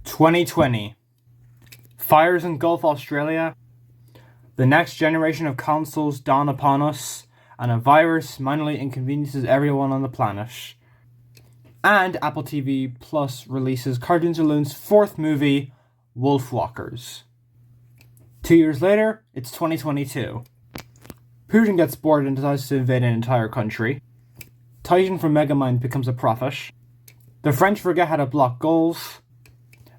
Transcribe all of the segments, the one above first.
2020. Fires engulf Australia. The next generation of consoles dawn upon us, and a virus minorly inconveniences everyone on the planet. And Apple TV Plus releases Cartoon Saloon's fourth movie, Wolfwalkers. 2 years later, it's 2022. Putin gets bored and decides to invade an entire country. Titan from Megamind becomes a prophet. The French forget how to block goals.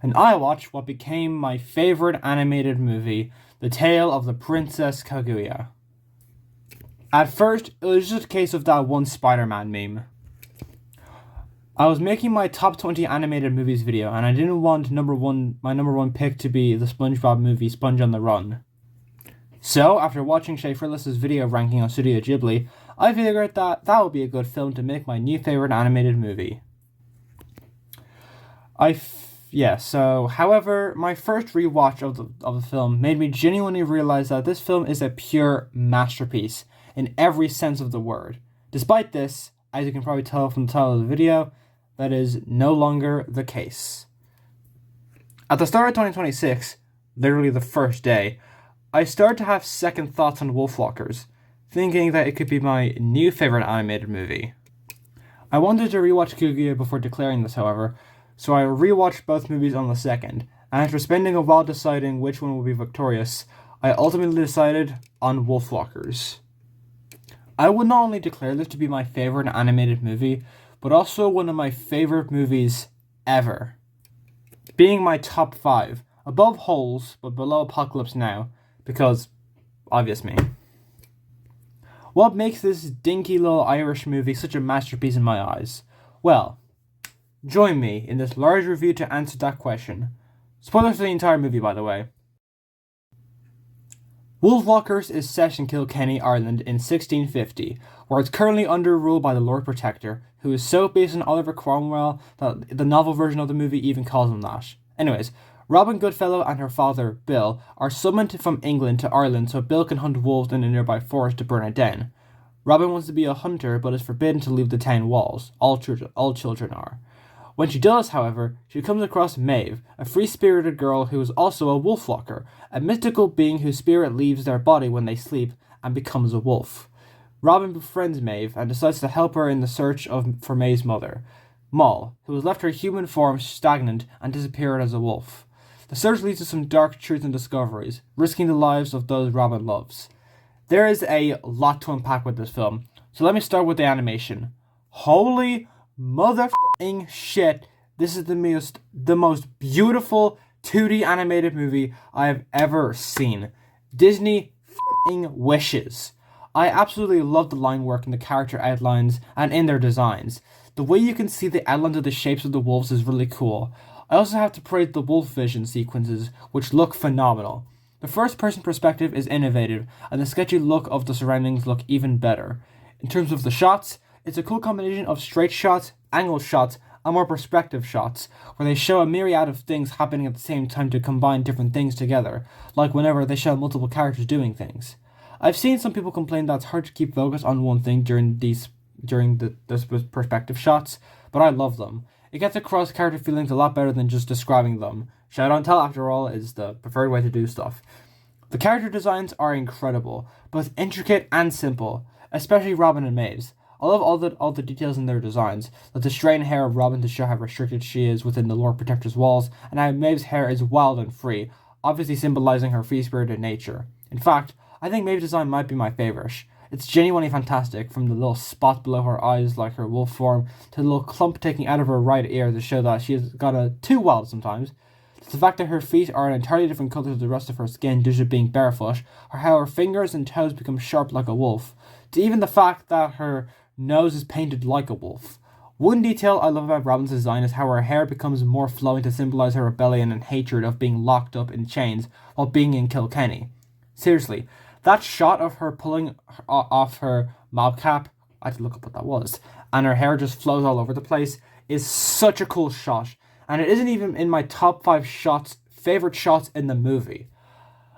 And I watch what became my favorite animated movie, The Tale of the Princess Kaguya. At first, it was just a case of that one Spider-Man meme. I was making my top 20 animated movies video, and I didn't want my number one pick to be the SpongeBob movie Sponge on the Run. So, after watching Shay Frillis' video ranking on Studio Ghibli, I figured that would be a good film to make my new favorite animated movie. However, my first rewatch of the film made me genuinely realize that this film is a pure masterpiece in every sense of the word. Despite this, as you can probably tell from the title of the video, that is no longer the case. At the start of 2026, literally the first day, I started to have second thoughts on Wolfwalkers, thinking that it could be my new favorite animated movie. I wanted to rewatch Kaguya before declaring this, however, so I rewatched both movies on the second, and after spending a while deciding which one would be victorious, I ultimately decided on Wolfwalkers. I would not only declare this to be my favorite animated movie, but also one of my favorite movies ever. Being my top 5, above Holes, but below Apocalypse Now, because obvious me. What makes this dinky little Irish movie such a masterpiece in my eyes? Well, join me in this large review to answer that question. Spoilers for the entire movie, by the way. Wolfwalkers is set in Kilkenny, Ireland in 1650, where it's currently under rule by the Lord Protector, who is so based on Oliver Cromwell that the novel version of the movie even calls him that. Anyways, Robin Goodfellow and her father, Bill, are summoned from England to Ireland so Bill can hunt wolves in a nearby forest to burn it down. Robin wants to be a hunter, but is forbidden to leave the town walls. All children are. When she does, however, she comes across Maeve, a free-spirited girl who is also a wolfwalker, a mystical being whose spirit leaves their body when they sleep and becomes a wolf. Robin befriends Maeve and decides to help her in the search for Maeve's mother, Moll, who has left her human form stagnant and disappeared as a wolf. The search leads to some dark truths and discoveries, risking the lives of those Robin loves. There is a lot to unpack with this film, so let me start with the animation. Holy mother-f***ing shit, this is the most beautiful 2D animated movie I have ever seen. Disney f***ing wishes. I absolutely love the line work in the character outlines and in their designs. The way you can see the outlines of the shapes of the wolves is really cool. I also have to praise the wolf vision sequences, which look phenomenal. The first person perspective is innovative, and the sketchy look of the surroundings look even better. In terms of the shots, it's a cool combination of straight shots, angled shots, and more perspective shots, where they show a myriad of things happening at the same time to combine different things together, like whenever they show multiple characters doing things. I've seen some people complain that it's hard to keep focus on one thing during the perspective shots, but I love them. It gets across character feelings a lot better than just describing them. Shout out and tell, after all, is the preferred way to do stuff. The character designs are incredible, both intricate and simple, especially Robin and Maeve's. I love all the details in their designs, like the straightened hair of Robin to show how restricted she is within the Lord Protector's walls, and how Maeve's hair is wild and free, obviously symbolizing her free-spirited nature. In fact, I think Maeve's design might be my favourite. It's genuinely fantastic, from the little spot below her eyes like her wolf form, to the little clump taking out of her right ear to show that she has got too wild sometimes. To the fact that her feet are an entirely different colour to the rest of her skin due to being barefoot, or how her fingers and toes become sharp like a wolf, to even the fact that her nose is painted like a wolf. One detail I love about Robin's design is how her hair becomes more flowing to symbolise her rebellion and hatred of being locked up in chains while being in Kilkenny. Seriously, that shot of her pulling off her mob cap, I had to look up what that was, and her hair just flows all over the place, is such a cool shot, and it isn't even in my top 5 favourite shots in the movie.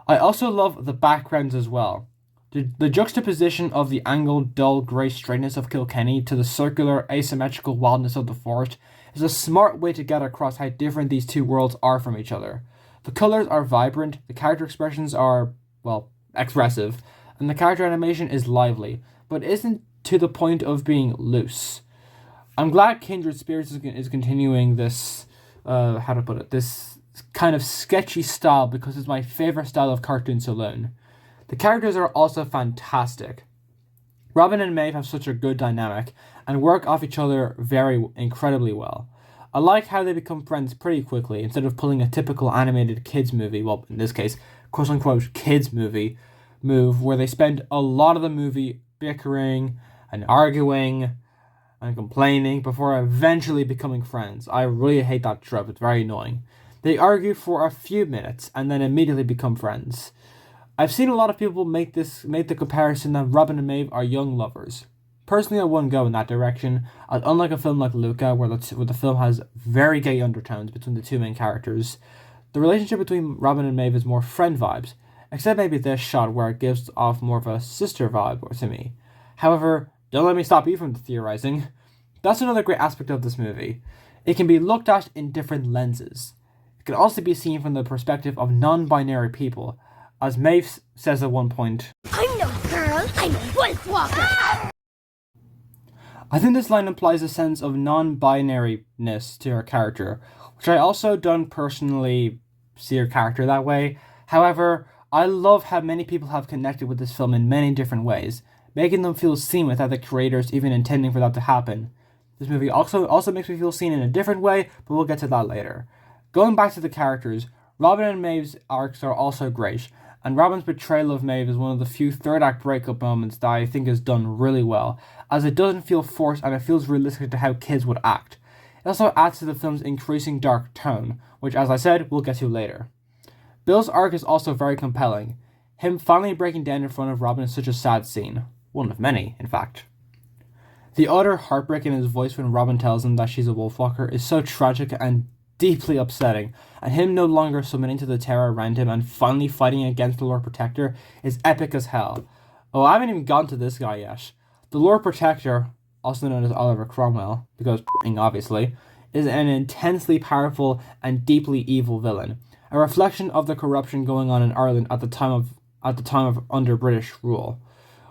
I also love the backgrounds as well. The juxtaposition of the angled, dull, grey straightness of Kilkenny to the circular, asymmetrical wildness of the forest is a smart way to get across how different these two worlds are from each other. The colors are vibrant, the character expressions are, well, expressive, and the character animation is lively, but isn't to the point of being loose. I'm glad Kindred Spirits is continuing this, how to put it, this kind of sketchy style because it's my favorite style of cartoon saloon. The characters are also fantastic. Robin and Maeve have such a good dynamic and work off each other incredibly well. I like how they become friends pretty quickly instead of pulling a typical animated kids movie, well, in this case, quote unquote kids movie move where they spend a lot of the movie bickering and arguing and complaining before eventually becoming friends. I really hate that trope, it's very annoying. They argue for a few minutes and then immediately become friends. I've seen a lot of people make the comparison that Robin and Maeve are young lovers. Personally, I wouldn't go in that direction, as unlike a film like Luca, where the film has very gay undertones between the two main characters, the relationship between Robin and Maeve is more friend vibes, except maybe this shot where it gives off more of a sister vibe to me. However, don't let me stop you from theorizing. That's another great aspect of this movie. It can be looked at in different lenses. It can also be seen from the perspective of non-binary people, as Maeve says at one point, "I'm no girl, I'm a wolf walker." I think this line implies a sense of non-binariness to her character, which I also don't personally see her character that way. However, I love how many people have connected with this film in many different ways, making them feel seen without the creators even intending for that to happen. This movie also makes me feel seen in a different way, but we'll get to that later. Going back to the characters, Robin and Maeve's arcs are also great, and Robin's betrayal of Maeve is one of the few third act breakup moments that I think is done really well, as it doesn't feel forced and it feels realistic to how kids would act. It also adds to the film's increasing dark tone, which, as I said, we'll get to later. Bill's arc is also very compelling. Him finally breaking down in front of Robin is such a sad scene. One of many, in fact. The utter heartbreak in his voice when Robin tells him that she's a wolfwalker is so tragic and deeply upsetting, and him no longer submitting to the terror around him and finally fighting against the Lord Protector is epic as hell. Oh, I haven't even gone to this guy yet. The Lord Protector, also known as Oliver Cromwell, because obviously, is an intensely powerful and deeply evil villain, a reflection of the corruption going on in Ireland at the time of under British rule.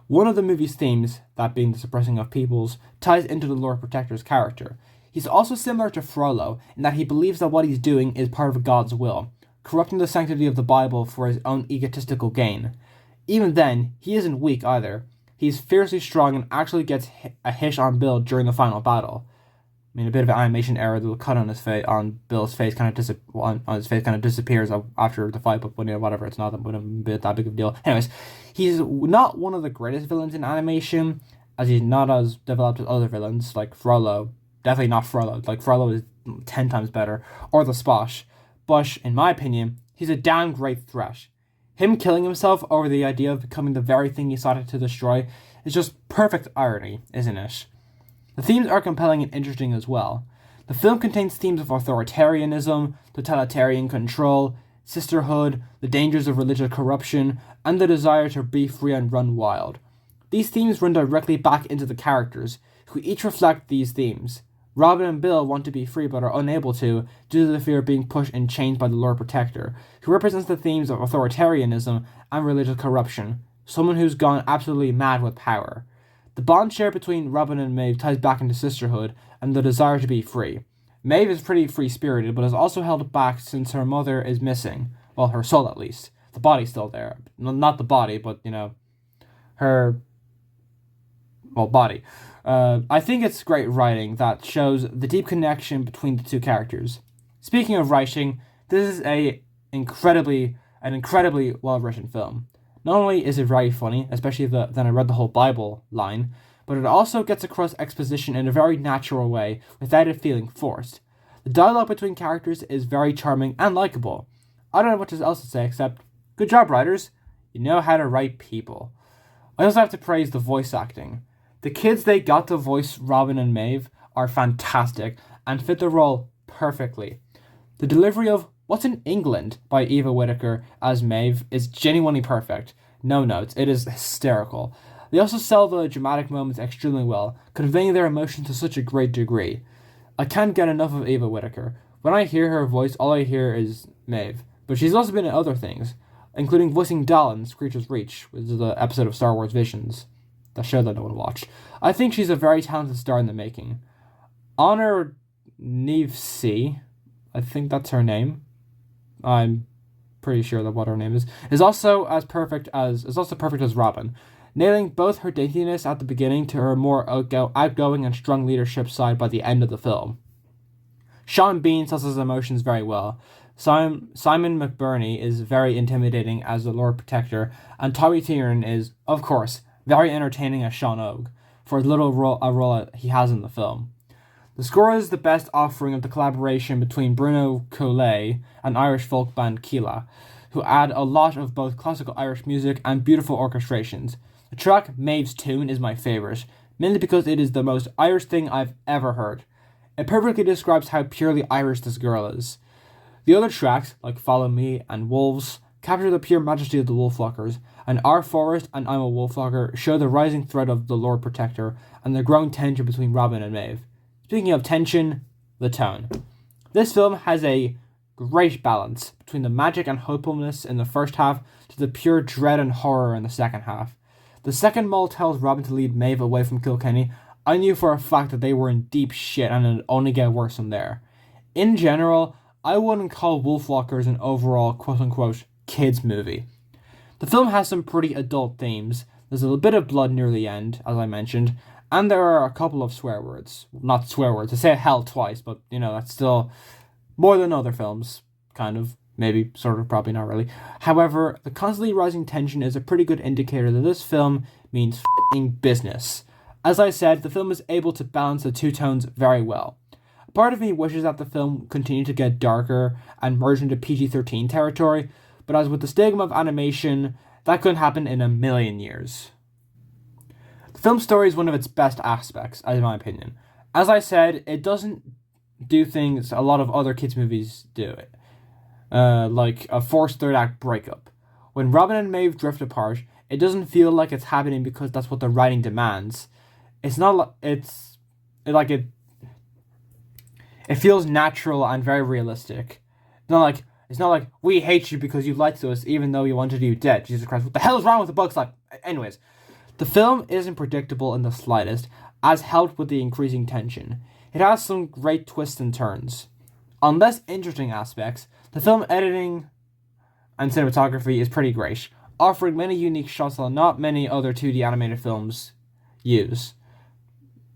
One of the movie's themes, that being the suppressing of peoples, ties into the Lord Protector's character. He's also similar to Frollo in that he believes that what he's doing is part of God's will, corrupting the sanctity of the Bible for his own egotistical gain. Even then, he isn't weak either. He's fiercely strong and actually gets a hit on Bill during the final battle. I mean, a bit of an animation error. The cut on his face, on Bill's face, kind of disappears after the fight. But whatever, it's not that big of a deal. Anyways, he's not one of the greatest villains in animation, as he's not as developed as other villains like Frollo. Definitely not Frollo. Like Frollo is 10 times better, or the Sposh. But in my opinion, he's a damn great threat. Him killing himself over the idea of becoming the very thing he sought to destroy is just perfect irony, isn't it? The themes are compelling and interesting as well. The film contains themes of authoritarianism, totalitarian control, sisterhood, the dangers of religious corruption, and the desire to be free and run wild. These themes run directly back into the characters, who each reflect these themes. Robin and Bill want to be free but are unable to, due to the fear of being pushed and chained by the Lord Protector, who represents the themes of authoritarianism and religious corruption, someone who's gone absolutely mad with power. The bond shared between Robin and Maeve ties back into sisterhood and the desire to be free. Maeve is pretty free-spirited, but is also held back since her mother is missing. Well, her soul at least. The body's still there. Not the body, but, her... body. I think it's great writing that shows the deep connection between the two characters. Speaking of writing, this is an incredibly well-written film. Not only is it very funny, especially then I read the whole Bible line, but it also gets across exposition in a very natural way without it feeling forced. The dialogue between characters is very charming and likable. I don't know what else to say except, good job, writers. You know how to write people. I also have to praise the voice acting. The kids they got to voice Robin and Maeve are fantastic and fit the role perfectly. The delivery of What's in England by Eva Whittaker as Maeve is genuinely perfect. No notes, it is hysterical. They also sell the dramatic moments extremely well, conveying their emotion to such a great degree. I can't get enough of Ava Whittaker. When I hear her voice, all I hear is Maeve. But she's also been in other things, including voicing Dal in Screecher's Reach, which is the episode of Star Wars Visions, that show that no one watched. I think she's a very talented star in the making. Honor Nevsey, I think that's her name. I'm pretty sure that what her name is also perfect as Robin, nailing both her daintiness at the beginning to her more outgoing and strong leadership side by the end of the film. Sean Bean sells his emotions very well. Simon McBurney is very intimidating as the Lord Protector, and Tommy Tiernan is, of course, very entertaining as Sean Og, for the little role he has in the film. The score is the best offering of the collaboration between Bruno Collet and Irish folk band Keela, who add a lot of both classical Irish music and beautiful orchestrations. The track Maeve's Tune is my favourite, mainly because it is the most Irish thing I've ever heard. It perfectly describes how purely Irish this girl is. The other tracks, like Follow Me and Wolves, capture the pure majesty of the Wolfwalkers, and Our Forest and I'm a Wolfwalker show the rising threat of the Lord Protector and the growing tension between Robin and Maeve. Speaking of tension, the tone. This film has a great balance between the magic and hopefulness in the first half to the pure dread and horror in the second half. The second Mull tells Robin to lead Maeve away from Kilkenny, I knew for a fact that they were in deep shit and it'd only get worse from there. In general, I wouldn't call Wolfwalkers an overall quote-unquote kids movie. The film has some pretty adult themes. There's a little bit of blood near the end, as I mentioned, and there are a couple of swear words. Not swear words, I say hell twice, but, that's still more than other films, kind of. Maybe, sort of, probably not really. However, the constantly rising tension is a pretty good indicator that this film means f***ing business. As I said, the film is able to balance the two tones very well. Part of me wishes that the film continued to get darker and merge into PG-13 territory, but as with the stigma of animation, that couldn't happen in a million years. The film's story is one of its best aspects, in my opinion. As I said, it doesn't do things a lot of other kids' movies do. Like a forced third act breakup. When Robin and Maeve drift apart, it doesn't feel like it's happening because that's what the writing demands. It feels natural and very realistic. It's not like we hate you because you lied to us even though you wanted you dead. Jesus Christ, what the hell is wrong with the Bugs Life? Anyways, the film isn't predictable in the slightest, as helped with the increasing tension. It has some great twists and turns. On less interesting aspects, the film editing and cinematography is pretty great, offering many unique shots that not many other 2D animated films use.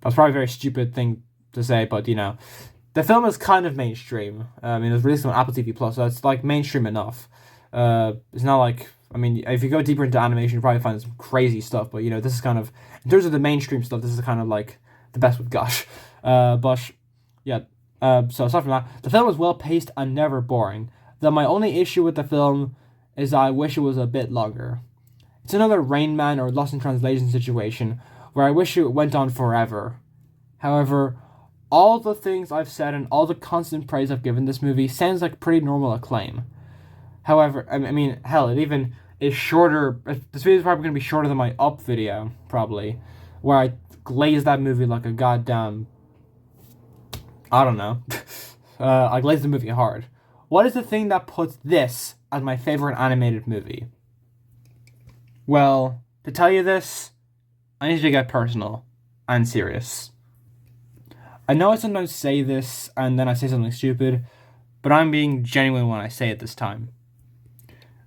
That's probably a very stupid thing to say, but the film is kind of mainstream. It was released on Apple TV Plus, so it's like mainstream enough. It's not like, if you go deeper into animation, you probably find some crazy stuff, but this is kind of, in terms of the mainstream stuff, this is kind of like the best we've got. So aside from that, the film is well paced and never boring. Though my only issue with the film is that I wish it was a bit longer. It's another Rain Man or Lost in Translation situation where I wish it went on forever. However, all the things I've said and all the constant praise I've given this movie sounds like pretty normal acclaim. However, hell, it even is shorter. This video is probably going to be shorter than my Up video, probably, where I glazed that movie like a goddamn, I don't know. I glazed the movie hard. What is the thing that puts this as my favorite animated movie? Well, to tell you this, I need to get personal and serious. I know I sometimes say this and then I say something stupid, but I'm being genuine when I say it this time.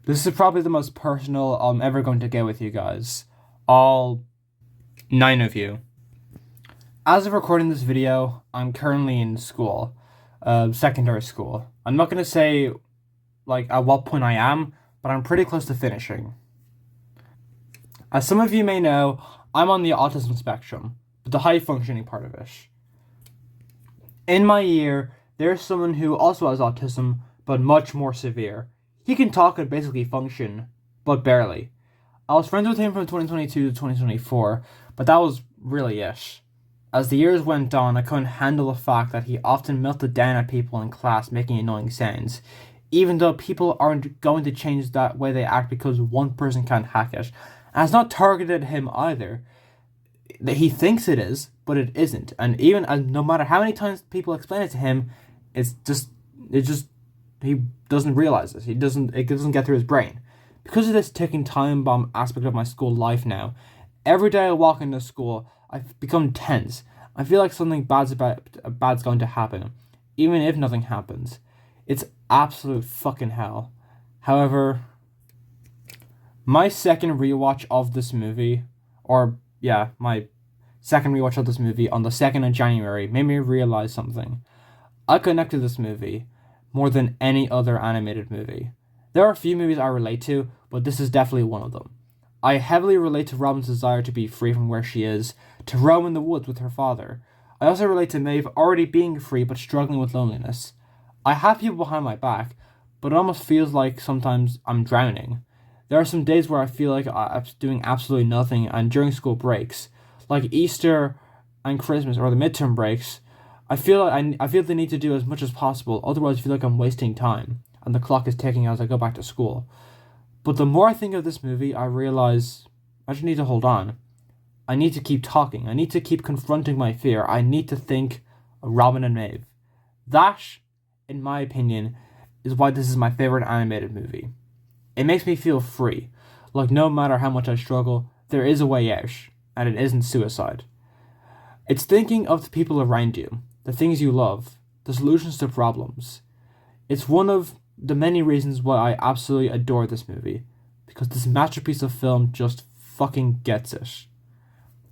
This is probably the most personal I'm ever going to get with you guys. All 9 of you. As of recording this video, I'm currently in school, secondary school. I'm not going to say, at what point I am, but I'm pretty close to finishing. As some of you may know, I'm on the autism spectrum, but the high-functioning part of it. In my year, there's someone who also has autism, but much more severe. He can talk and basically function, but barely. I was friends with him from 2022 to 2024, but that was really it. As the years went on, I couldn't handle the fact that he often melted down at people in class making annoying sounds, even though people aren't going to change that way they act because one person can't hack it. And it's not targeted at him either. He thinks it is, but it isn't. And even no matter how many times people explain it to him, he doesn't realize it. It doesn't get through his brain. Because of this ticking time bomb aspect of my school life now, every day I walk into school, I've become tense. I feel like something bad's going to happen, even if nothing happens. It's absolute fucking hell. However, my second rewatch of this movie, on the 2nd of January, made me realize something. I connect to this movie more than any other animated movie. There are a few movies I relate to, but this is definitely one of them. I heavily relate to Robin's desire to be free from where she is, to roam in the woods with her father. I also relate to Maeve already being free but struggling with loneliness. I have people behind my back, but it almost feels like sometimes I'm drowning. There are some days where I feel like I'm doing absolutely nothing, and during school breaks, like Easter and Christmas or the midterm breaks, I feel the need to do as much as possible, otherwise I feel like I'm wasting time, and the clock is ticking as I go back to school. But the more I think of this movie, I realize I just need to hold on. I need to keep talking. I need to keep confronting my fear. I need to think of Robin and Maeve. That, in my opinion, is why this is my favorite animated movie. It makes me feel free. Like no matter how much I struggle, there is a way out, and it isn't suicide. It's thinking of the people around you, the things you love, the solutions to problems. It's one of the many reasons why I absolutely adore this movie, because this masterpiece of film just fucking gets it.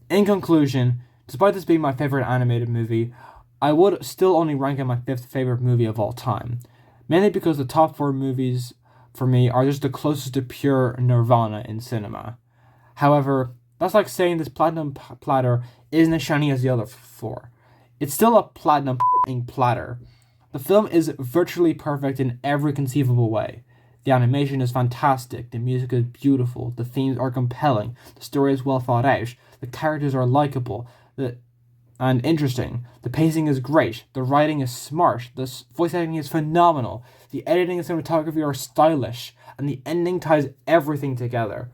In conclusion, despite this being my favorite animated movie, I would still only rank it my 5th favorite movie of all time, mainly because the top 4 movies for me are just the closest to pure nirvana in cinema. However, that's like saying this platinum platter isn't as shiny as the other 4. It's still a platinum platter. The film is virtually perfect in every conceivable way. The animation is fantastic, the music is beautiful, the themes are compelling, the story is well thought out, the characters are likable and interesting, the pacing is great, the writing is smart, the voice acting is phenomenal, the editing and cinematography are stylish, and the ending ties everything together.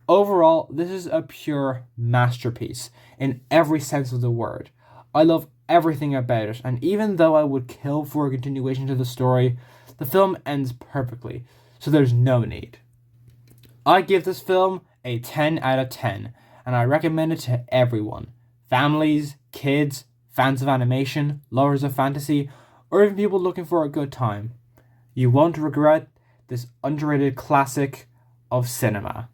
Overall, this is a pure masterpiece in every sense of the word. I love everything about it, and even though I would kill for a continuation to the story, the film ends perfectly, so there's no need. I give this film a 10 out of 10, and I recommend it to everyone. Families, kids, fans of animation, lovers of fantasy, or even people looking for a good time. You won't regret this underrated classic of cinema.